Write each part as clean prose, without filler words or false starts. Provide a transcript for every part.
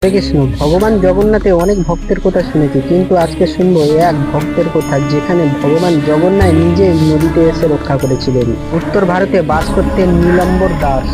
হরে কৃষ্ণ। ভগবান জগন্নাথে অনেক ভক্তের কথা শুনেছি, কিন্তু আজকে শুনবো এক ভক্তের কথা যেখানে ভগবান জগন্নাথ নিজে নদীতে এসে রক্ষা করেছিলেন। উত্তর ভারতে বাস করতেন নীলাম্বর দাস।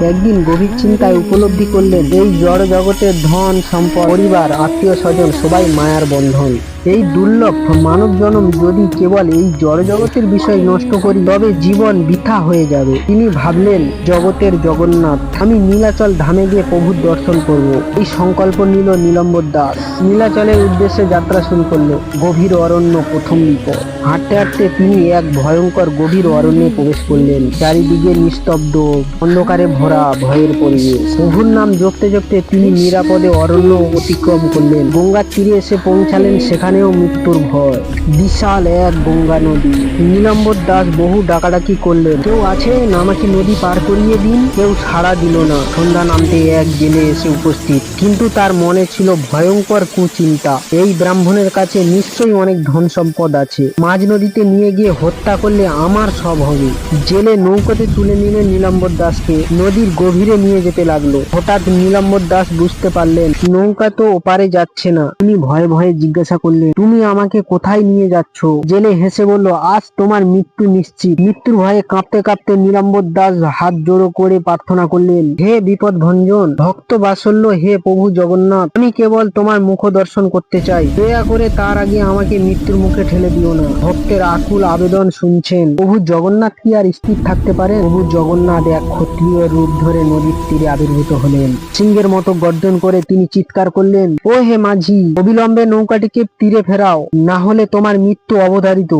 একদিন গভীর চিন্তায় উপলব্ধি করলেন এই জড় জগতের ধন সম্পদ, পরিবার, আত্মীয় স্বজন সবাই মায়ার বন্ধন। এই দুর্লভ মানব জন্ম যদি কেবল এই জড় জগতের বিষয় নষ্ট করি তবে জীবন বৃথা হয়ে যাবে। তিনি ভাবলেন, জগতের জগন্নাথ, আমি নীলাচল ধামে গিয়ে প্রভুর দর্শন করব। এই সংকল্প নিল নীলাম্বর দাস। নীলাচলের উদ্দেশ্যে যাত্রা শুরু করলো। গভীর অরণ্য প্রথম বিপদ। হাঁটতে হাঁটতে তিনি এক ভয়ঙ্কর গভীর অরণ্যে প্রবেশ করলেন। চারিদিকে নিস্তব্ধ, অন্ধকারে ভরা ভয়ের পরিবেশ। প্রভুর নাম জপতে জপতে তিনি নিরাপদে অরণ্য অতিক্রম করলেন। গঙ্গার তীরে এসে পৌঁছালেন, সেখানেও মৃত্যুর ভয়। বিশাল এক গঙ্গা নদী। নীলাম্বর দাস বহু ডাকাডাকি করলেন, কেউ আছেন, আমাকে নদী পার করিয়ে দিন। কেউ সাড়া দিল না। সন্ধ্যা নামতে এক জেলে এসে উপস্থিত, কিন্তু তার মনে ছিল ভয়ঙ্কর কুচিন্তা। এই ব্রাহ্মণের কাছে নিশ্চয়ই অনেক ধন সম্পদ আছে, মাঝ নদীতে নিয়ে গিয়ে হত্যা করলে আমার সব হবে। জেলে নৌকাতে তুলে নিলেন নীলাম্বর দাসকে। নদীর গভীরে নিয়ে যেতে লাগলো। হঠাৎ নীলাম্বর দাস বুঝতে পারলেন নৌকা তো ওপারে যাচ্ছে না। তিনি ভয়ে ভয়ে জিজ্ঞাসা করলেন, তুমি আমাকে কোথায় নিয়ে যাচ্ছ? জেলে হেসে বলল, আজ তোমার মৃত্যু নিশ্চিত। মৃত্যুর ভয়ে কাঁপতে কাঁপতে নীলাম্বর দাস হাত জোড়ো করে প্রার্থনা করলেন, হে বিপদ ভঞ্জন, ভক্ত বাৎসল্য, হে প্রভু জগন্নাথ, আমি কেবল তোমার মুখ দর্শন করতে চাই। দয়া করে তার আগে আমাকে মৃত্যুর মুখে ঠেলে দিও না। ভক্তের আকুল আবেদন শুনছেন প্রভু জগন্নাথ কি আর স্থির থাকতে পারে? প্রভু জগন্নাথ এক ক্ষত্রিয় রূপ ধরে নদীর তীরে আবির্ভূত হলেন। সিংহের মতো গর্জন করে তিনি চিৎকার করলেন, ও হে মাঝি, অবিলম্বে নৌকাটিকে তীরে ফেরাও, না হলে তোমার মৃত্যু অবধারিত।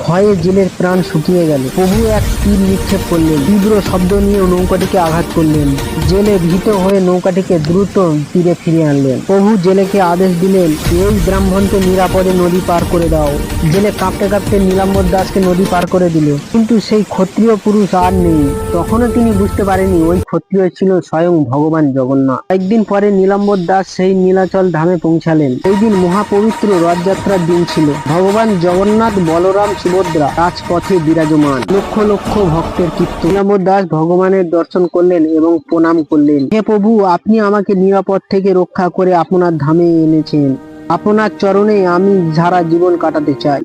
ভয়ে জেলের প্রাণ শুকিয়ে গেল। প্রভু এক তীর নিক্ষেপ করলেন। তীব্র শব্দ নিয়ে নৌকাটিকে আঘাত করলেন। জেলে ভীত হয়ে নৌকাটিকে দ্রুত তীরে ফিরিয়ে আনলেন। প্রভু জেলেকে আদেশ দিলেন, এই ব্রাহ্মণকে নিরাপদে নদী পার করে দাও। জেলে কাঁপতে কাঁপতে নীলাম্বর দাসকে নদী পার করে দিল, কিন্তু সেই ক্ষত্রিয় পুরুষ আর নেই। তখনও তিনি বুঝতে পারেনি ওই ক্ষত্রিয় ছিল স্বয়ং ভগবান জগন্নাথ। একদিন পরে নীলাম্বর দাস সেই নীলাচল ধামে পৌঁছালেন। এই দিন মহাপবিত্র রথযাত্রার দিন ছিল। ভগবান জগন্নাথ, বলরাম, সুভদ্রা রাজপথে বিরাজমান। লক্ষ লক্ষ ভক্তের কীর্তন। নীলাম্বর দাস ভগবানের দর্শন করলেন এবং প্রণাম করলেন, হে প্রভু, আপনি আমাকে নিরাপদ থেকে রক্ষা করে আপনার ধামে এনেছেন। আপনার চরণে আমি সারা জীবন কাটাতে চাই।